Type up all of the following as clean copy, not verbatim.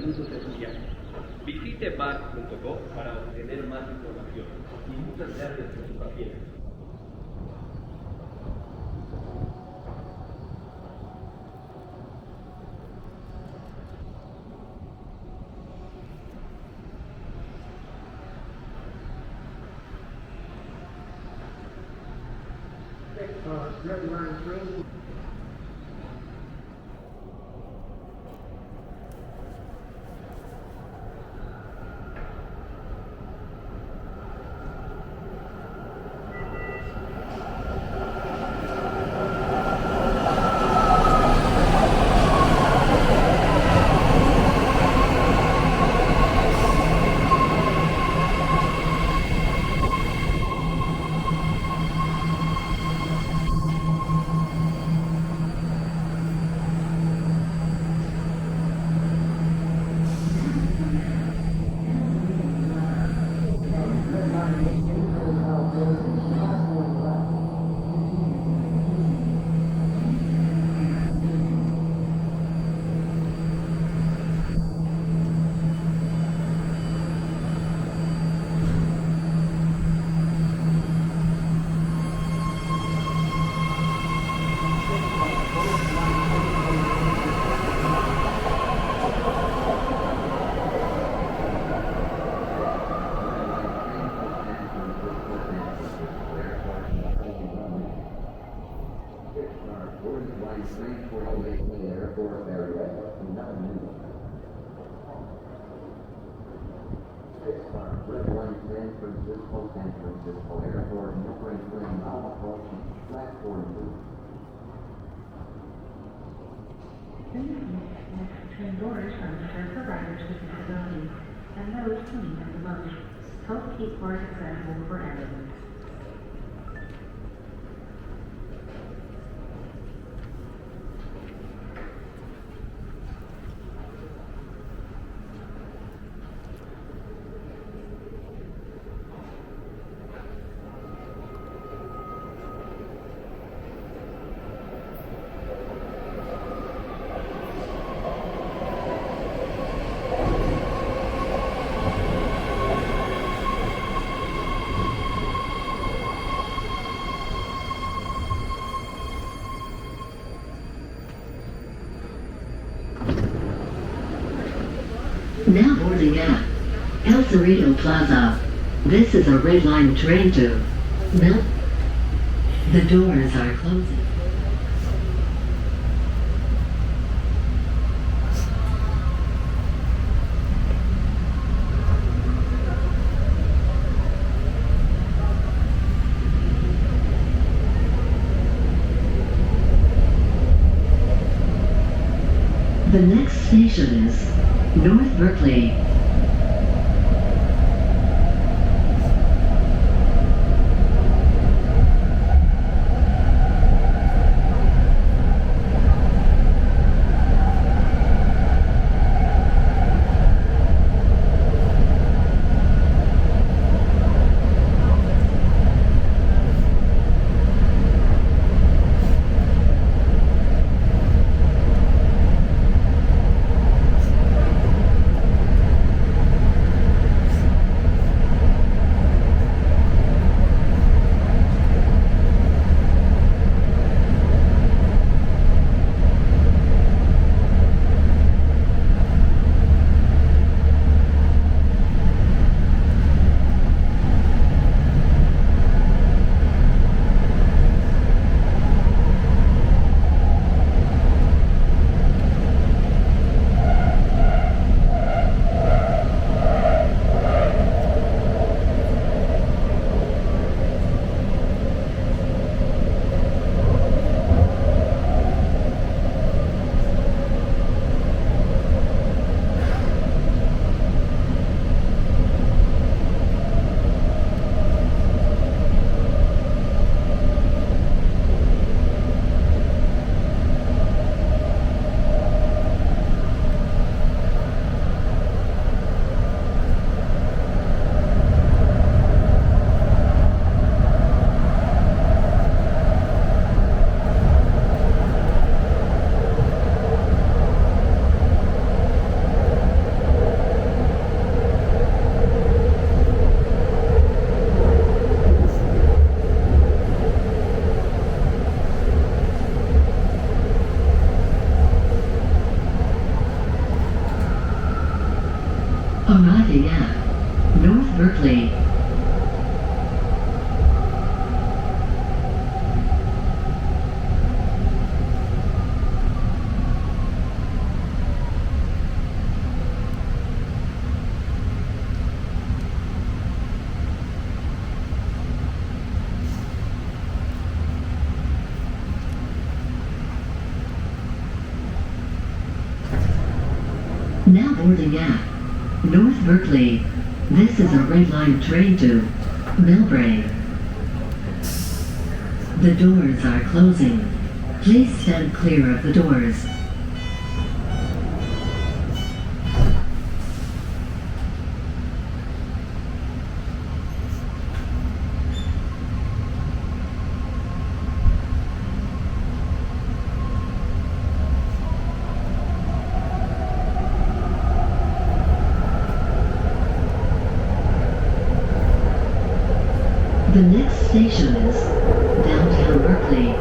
asuntos de su viaje. Visite BART.co para obtener más información. Y muchas gracias por su paciencia. Red line train. Train doors are reserved for riders with disabilities and those who need them the most. Help keep cars accessible for everyone. Now boarding at El Cerrito Plaza. This is a red line train to Mel. The doors are closing. The next station is North Berkeley. boarding at North Berkeley. This is a red line train to Millbrae. The doors are closing. Please stand clear of the doors. The next station is downtown Berkeley.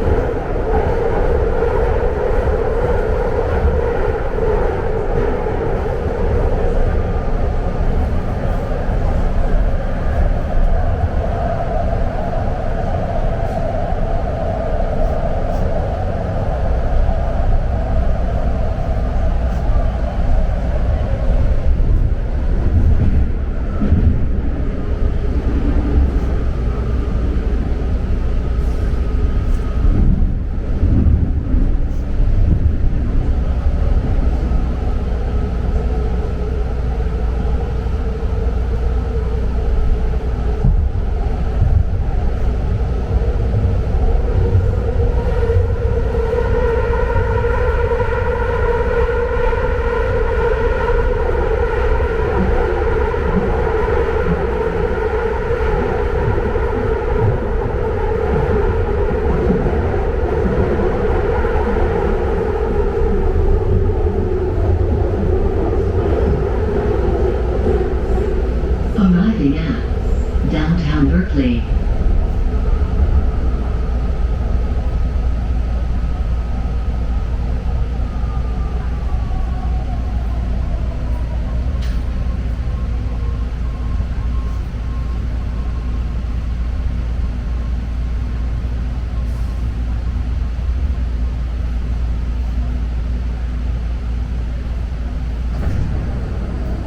Arriving at downtown Berkeley.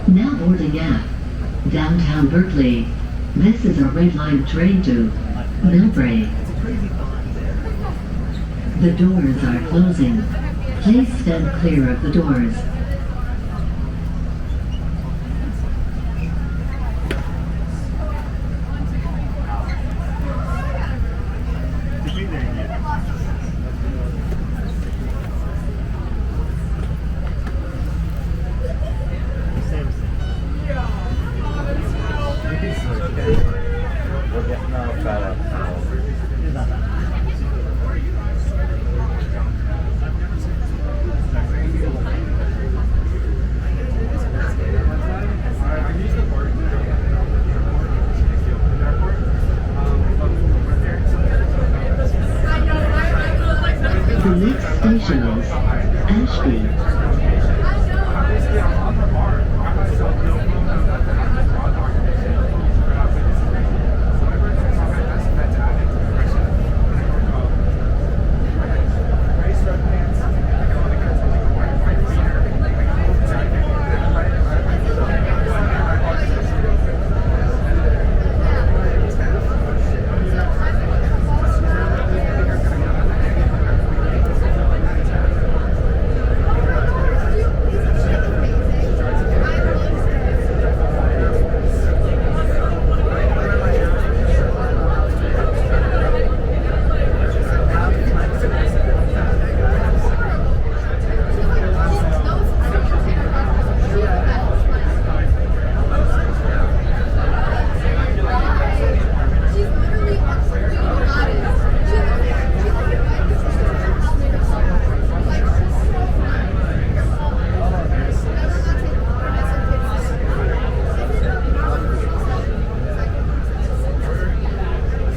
Now boarding at downtown Berkeley. This is a red line train to Millbrae. The doors are closing. Please stand clear of the doors. The next station is Ashby.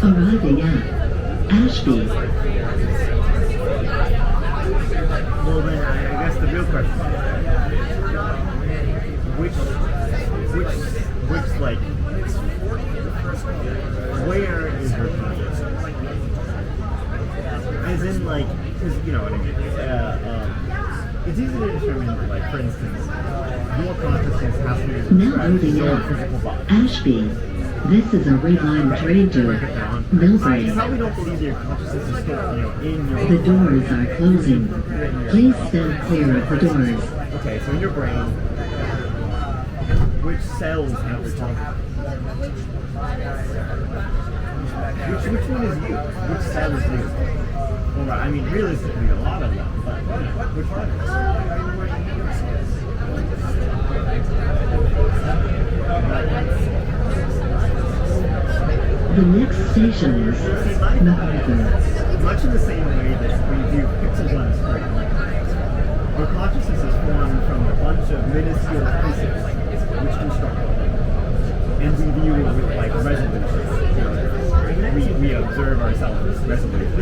Arriving at Ashby. Well, then I guess the real question is, which like, where is your consciousness? As in, like, because you know what I mean. It's easy to determine, like, for instance, your consciousness has to be Now described as moving your up physical body. Ashby. This is a red line train to You Millbrae. probably don't believe your consciousness is still, you know, in your... The doors are closing. Please stand clear of the doors. Okay, so in your brain, which cells have the consciousness? Which one is you? Which cell is you? Well, I mean, realistically, a lot of them, but which one? The next station is MacArthur. Much in the same way that we view pixels on a screen, our consciousness is formed from a bunch of minuscule pieces which construct it. And we view it with like resolution. We observe ourselves as resolution.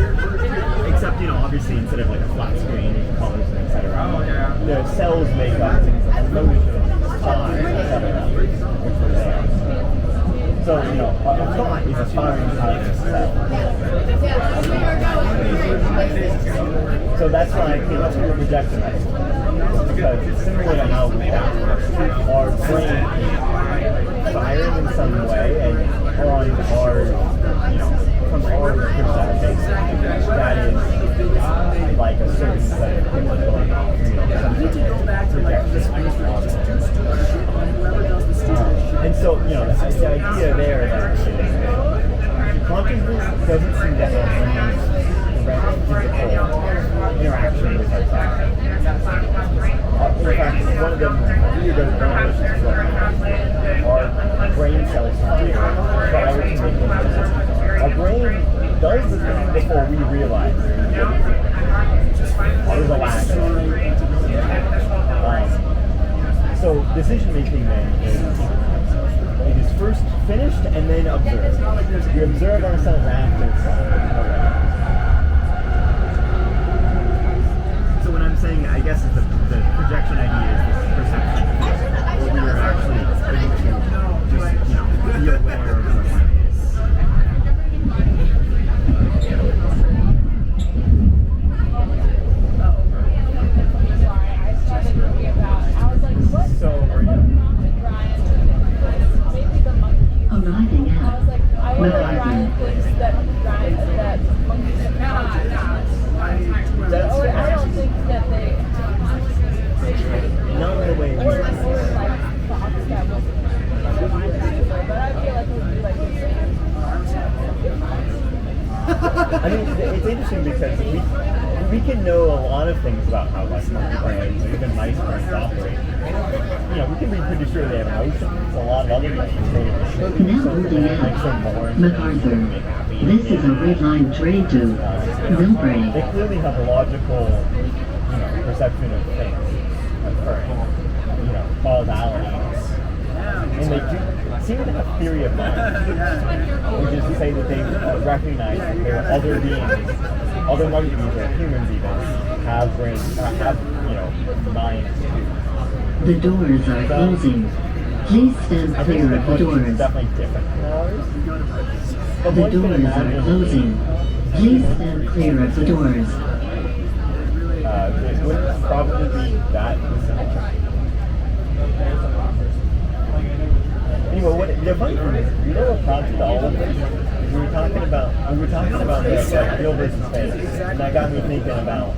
Except, obviously instead of like a flat screen, colors, etc. The cells make up things like motion, size, etc. which are there. So, a thought is a firing out of a cell. So that's why I came up with a projection metaphor. Because it's similar to how our brain firing in some way and on our, from our perspective, that is like a certain set of things going on, and so, the idea there that consciousness doesn't seem to have any direct physical interaction with ourselves. In fact, one of them really does our brain cells prior to making decisions. Our brain does the thing before we realize there's a lag. So decision making then it is first finished and then observed. We observe ourselves after it's already. So when I'm saying, I guess the projection idea is this perception, where we are actually able to just, be aware of what it is. So, Arriving at MacArthur. I don't think that they not in the way we thoughts that was but I feel like it would be like I mean, it's interesting because we can know a lot of things about how like monkey brains or even mice brains operate. We can be pretty sure they have emotions. A lot of other things. Now boarding at MacArthur. This is a red line train to Berkeley. They clearly have a logical, perception of things occurring. Causalities. And they do seem to have theory of mind, which is to say that they recognize that there are other beings, other monkeys or humans even, have brains, have minds too. The doors are closing. Please stand clear of the It's doors. definitely different from ours. But The one can doors are imagine closing. Please stand clear of the doors. it wouldn't probably be that similar. Anyway, the funny thing is, what prompted all of this? We were talking about the real versus fake, and that got me thinking about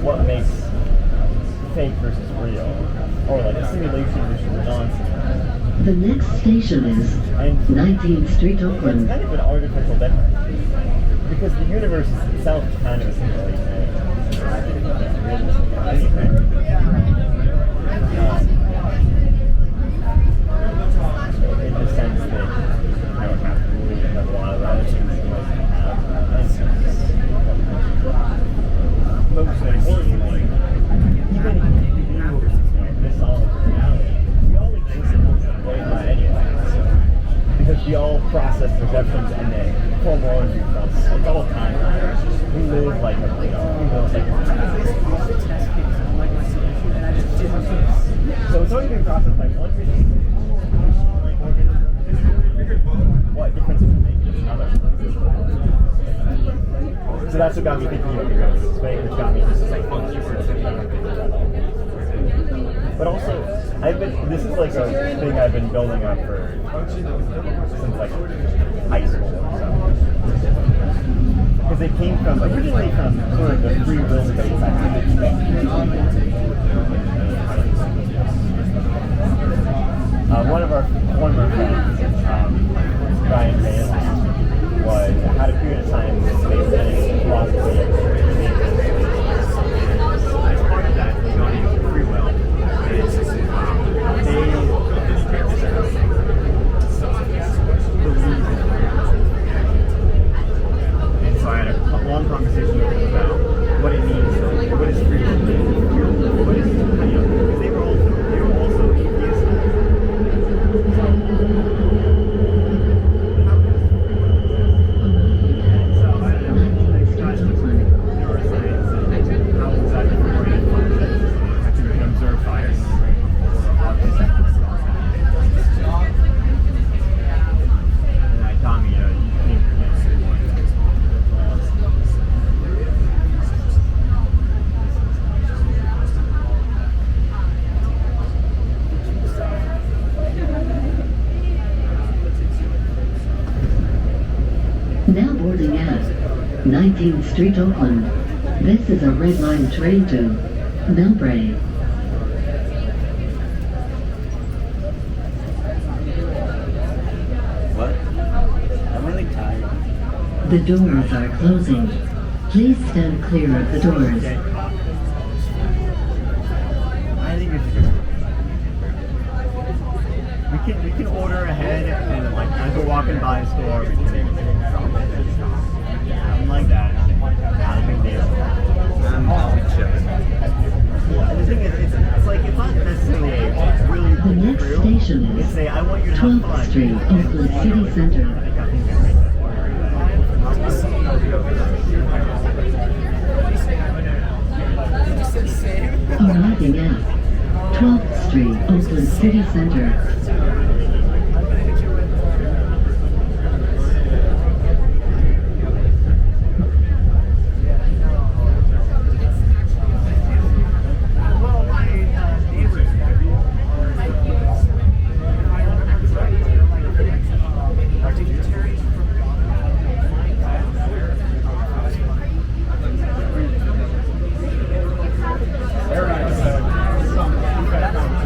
what makes fake versus real, or like a simulation versus a non-simulation. The next station is 19th Street, It's Oakland. kind of an artificial difference, because the universe itself is kind of a simulation. In the sense that we have a lot of other things that we have, and most importantly, even if we do this all in reality, we all exist in some way by anyway, because we all process perceptions and then form our own viewpoints. It's all time. We live like a so it's already been processed by one machine. What difference does it make to another? So that's what got me thinking about the fake, which got me just like, but also, this is like a thing I've been building up since like high school or so. Because it came originally from sort of the free will debate one of our friends, Ryan Bailey, had a period of time with studying philosophy and part of that was going into free will. And so I had a long conversation with him about what it means, what is free will, what is, because they were also atheists. So I don't know, discussed neuroscience and how exactly the brain functions. So we can observe fires. And I taught me, you Now boarding at 19th Street, Oakland. This is a red line train to Millbrae. What? I'm really tired. The doors are closing. Please stand clear of the doors. I think it's good. We can order ahead and like as we're walking by a store, we can something like that. Not a big deal. And the thing is, it's like it's not necessarily a really The next station is It's I want you to have 12th fun. Street, Oakland City Center. Arriving at 12th Street, Oakland City Center.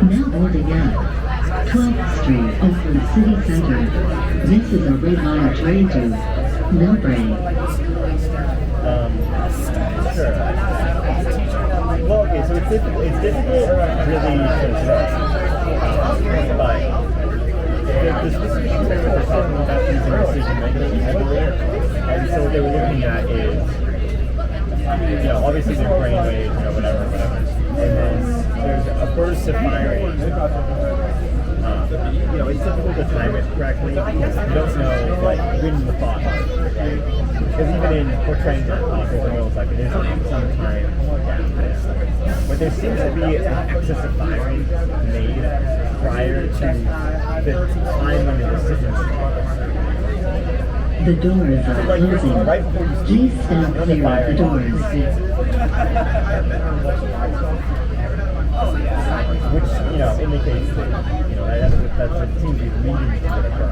Now boarding at 12th Street, Oakland City Center. This is a red line train to Millbrae. Sure. Well, okay, so it's difficult really to but the specific experiment they're talking about is decision making heavily, and so what they were looking at is, obviously their brain waves, whatever, and then there's a burst of firing. It's difficult to time it correctly because you don't know, when the thought is, right? Because even in portraying the girls, it is some time down there. But there seems to be an excess of firing made prior to the time when the decision is made. The doors are closing. Right before you Please stand clear of the doors. Which, indicates that, that's what seems to be leading to the occur.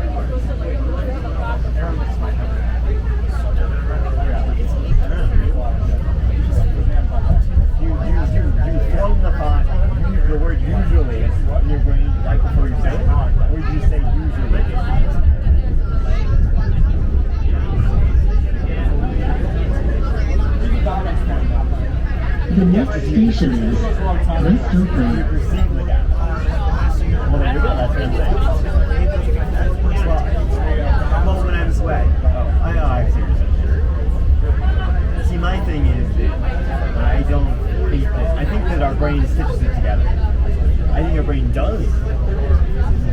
You form the thought, the word usually in your brain right before you say it, or do you say usually? The next station is West Oakland. Receive the gap. Well, there you go, that's what I'm saying. Well, when I was away. I see what you're saying. See, my thing is that I don't think that, I think that our brain stitches it together. I think our brain does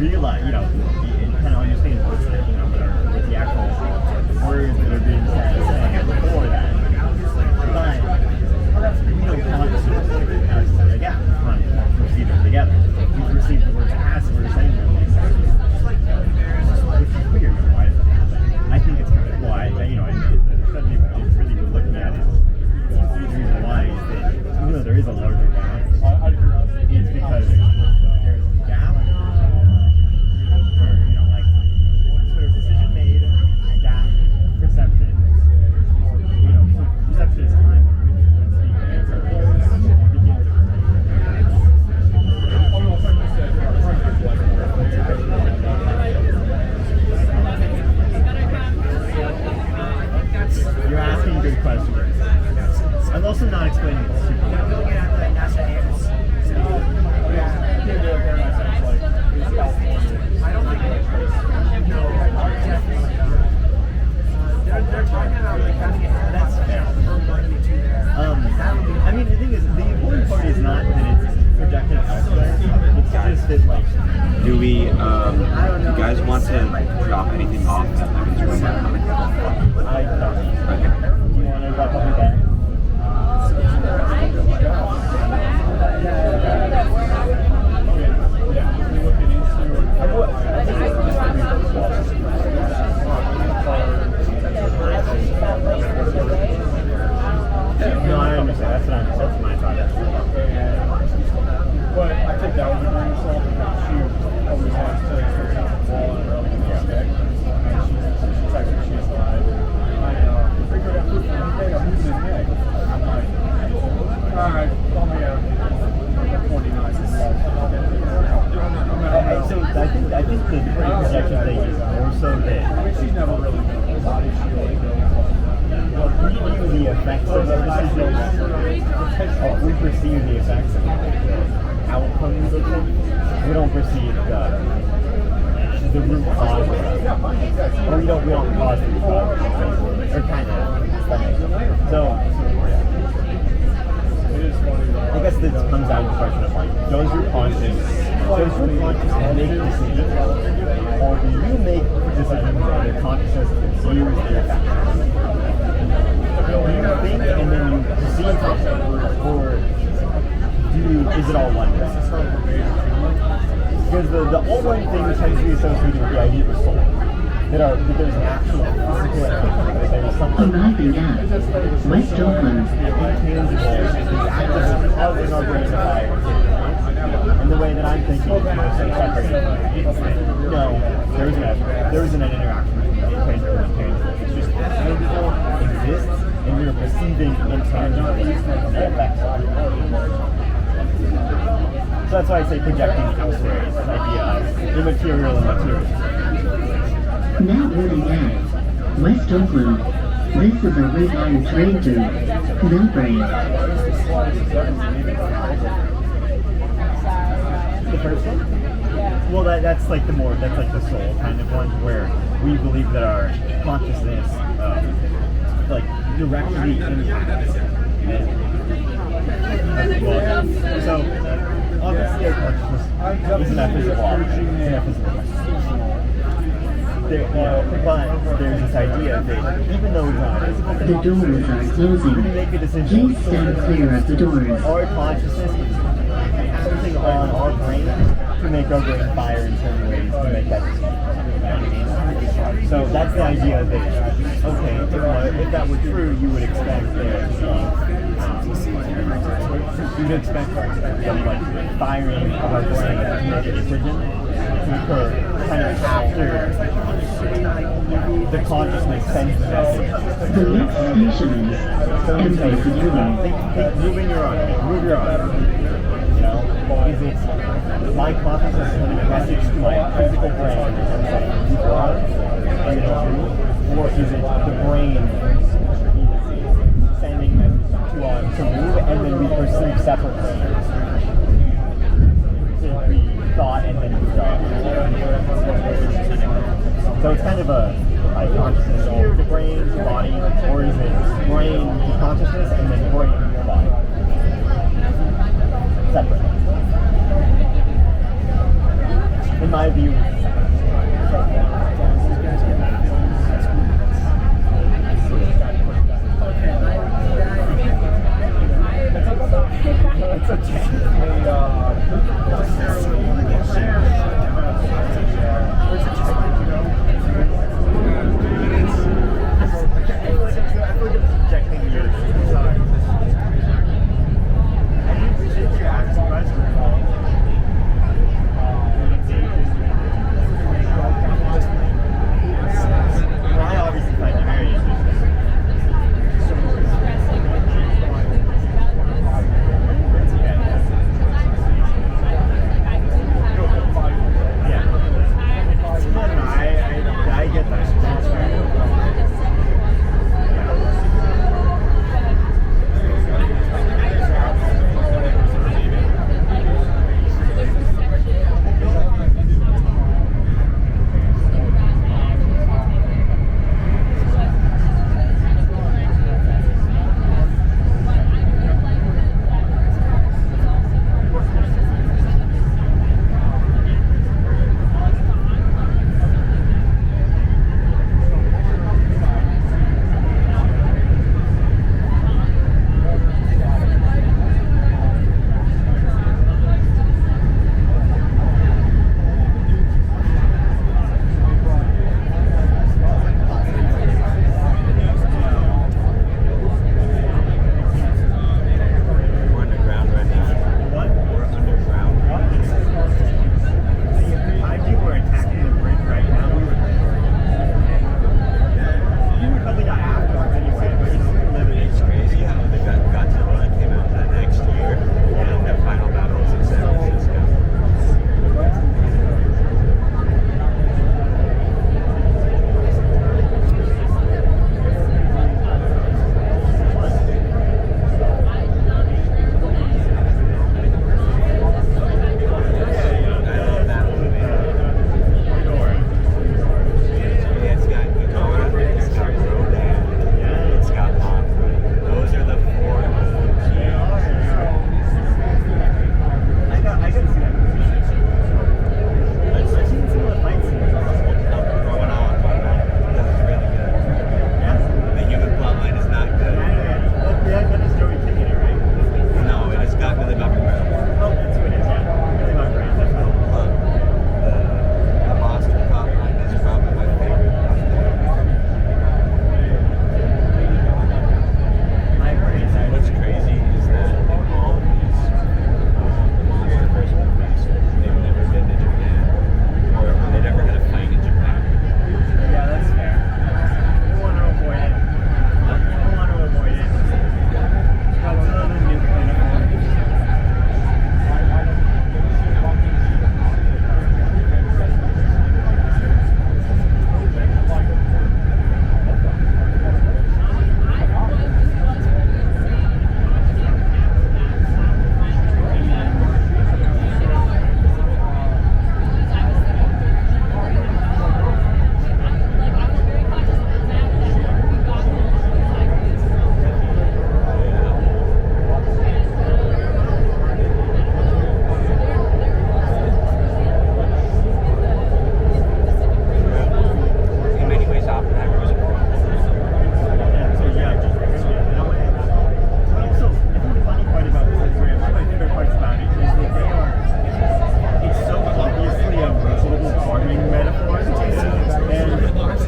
realize, it kind of understands what's the actual words that are being said before that. But we don't want to, as a gap, receive it. I'm also not explaining it super well. Looking at the NASA Ames. I don't think it is. No, definitely not. They're talking about like having it. That's fair. I mean, the thing is, the important part is not that it's projecting elsewhere. It's just that, like, Do we, you guys want to drop anything off at Lemon's room or coming? I don't. Okay. Do you want to wrap up your bag? No, I understand. That's my thought. But I think that was a great assault because she always wants to switch out the ball and really get the stick. And she's actually she's alive. I figured out I'm losing his neck. I'm like, alright, call me out. 49. So I think the projection thing is more so that She's never really been a body shield. we view the effects of those decisions, we perceive the effects of the outcomes of them. We don't perceive the root cause of it. Or we don't cause the root cause, or kind of. So It is funny though. I guess this comes down to the question of like, does your conscience make decisions, or do you make decisions on the consciousness that views the effects? Do you think and then you perceive something, or is it all one thing? Because the all one thing tends to be associated with the idea of soul. That there's an actual physical entity, that there's something Arriving at West Oakland. intangible is actively causing our brain to fire. And the way that I'm thinking is more so separated. No, there isn't an interaction between the intangible and intangible. It's just tangible exists, and you're perceiving intangible effects. So that's why I say projecting elsewhere is this idea of immaterial and material. Now boarding at West Oakland. This is a red line train to Belgrade. The first one? Well, that's like the soul kind of one where we believe that our consciousness like directly impacts it. So obviously our consciousness is metaphysical object. It's a metaphysical object. But there's this idea that even though it's not physical, The doors are closing. we make a decision. Please stand clear of the doors. Our consciousness is acting on our brain to make our brain fire in certain ways to make that decision. So that's the idea that, okay, if that were true, you would expect there to be, you'd expect the like firing of our brain to make a decision to occur kind of after the consciousness sends the message. The next station is Empress Union. Think moving your arm. Move your arm. You know, is it my consciousness sending a message to my physical brain and saying, move your arm, and it'll move? Or is it the brain sending messages to arms to move, and then we perceive separately? We thought and then moved on. So it's kind of a consciousness here to brain to body, or is it brain to consciousness and then brain to body? Separate. In my view, it's okay.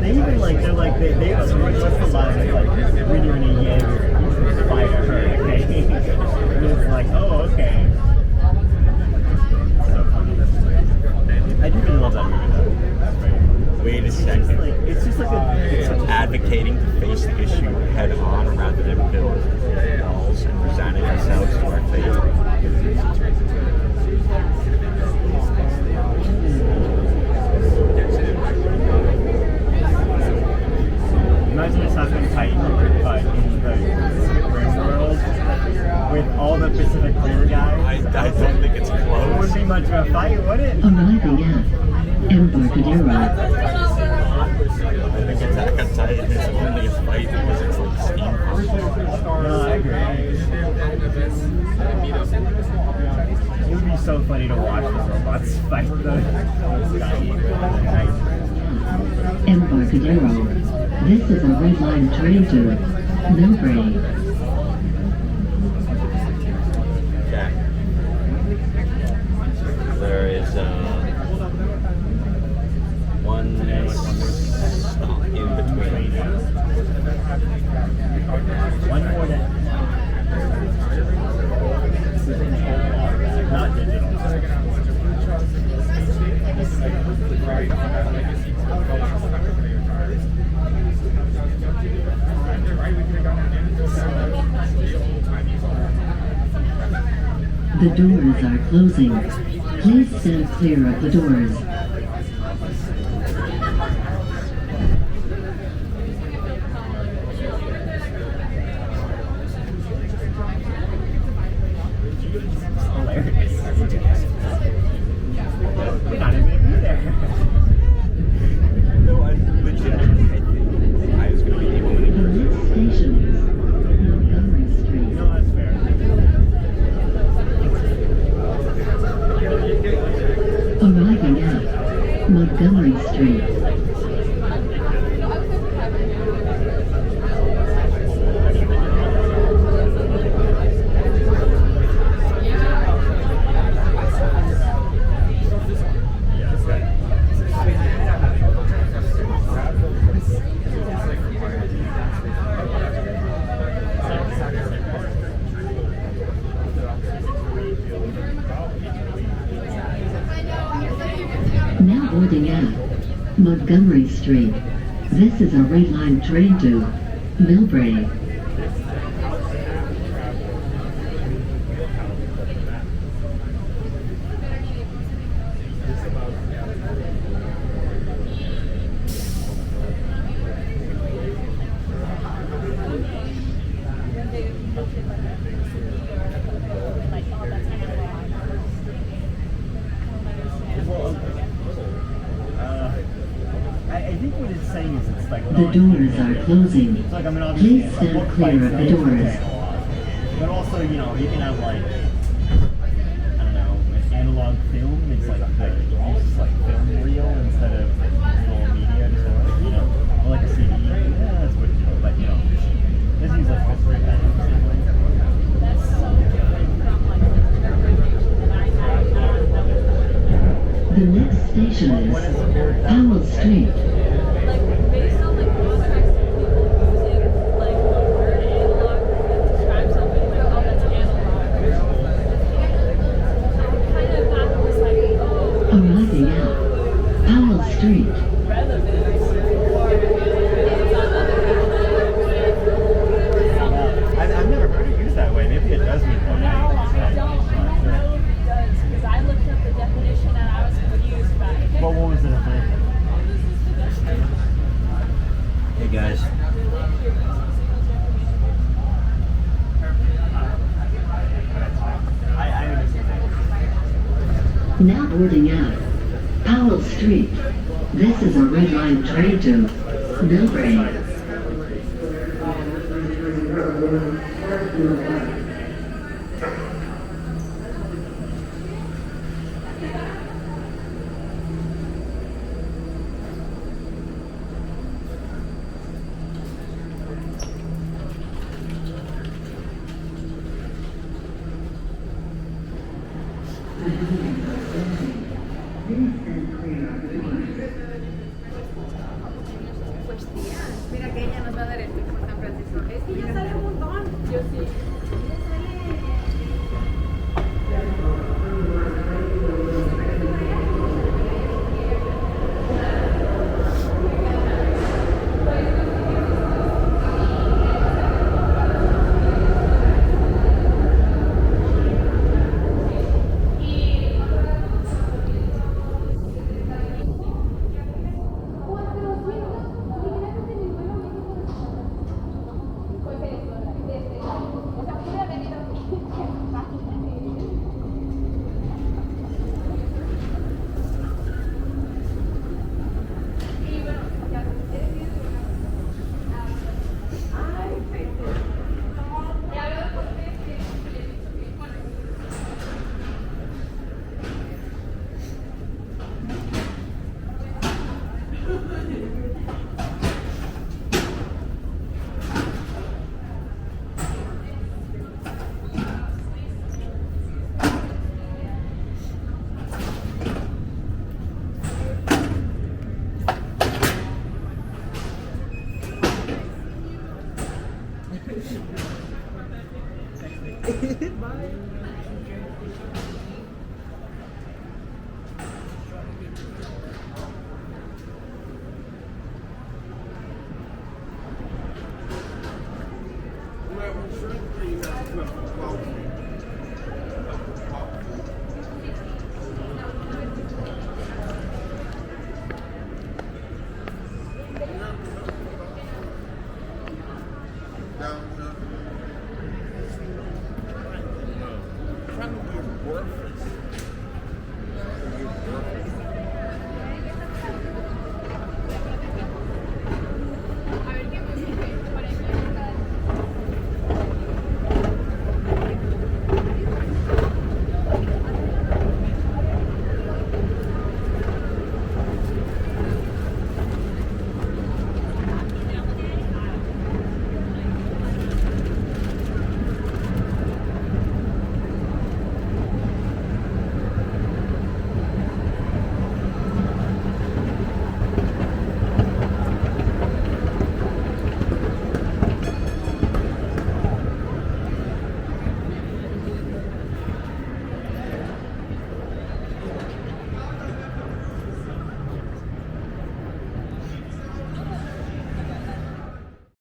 They even like they're like they what's the line? It's like when you're in a Jaeger fighter, okay? And it's like, oh, okay. So funny. I do really love that movie though. Wait a second. It's just like a Advocating to face the issue head on rather than build walls and resigning ourselves to our fate. Imagine this happened in Titan, but in the Pacific Rim world, with all the Pacific Rim guys. I don't think it's It wouldn't close. be much of a fight, would it? Arriving at Embarcadero. I think Attack on Titan is only a fight because it's like steampunk. No, I agree. It would be so funny to watch the robots fight the guy. Embarcadero. This is a red line train to Millbrae. Okay. There is one stop in between. One more than not digital. The doors are closing. Please stand clear of the doors. Hilarious. We're not even gonna be there. No, I legitimately think I was going to be able The next station is Montgomery Street. No, that's fair. Arriving at Montgomery Street. Now boarding at Montgomery Street. This is a red line train to Millbrae. I think what it's saying is it's like The doors are closing. It's like, I mean, obviously, Please it's stand like clear of the fights, doors. but also, you know, you can have like, I don't know, an analog film. It's like uses like film reel instead of digital media, sort of, you know, or like a CD. Yeah, that's what you know, but you know, this uses like fifth grade kind of same way. The next station is Powell Street. Based on contracts that people using word analog to describe something oh that's analog. I kind of thought it was Arriving at Powell Street. relevance I've never heard it used that way. Maybe it does mean one. I don't know if it does because I looked up the definition and I was confused by it. What was the definition? Hey guys. I understand. Now boarding at Powell Street. This is a red line train to Millbrae. Mira que ella nos va a dar el tiempo San Francisco. Es que ya sale un montón. Yo sí. Down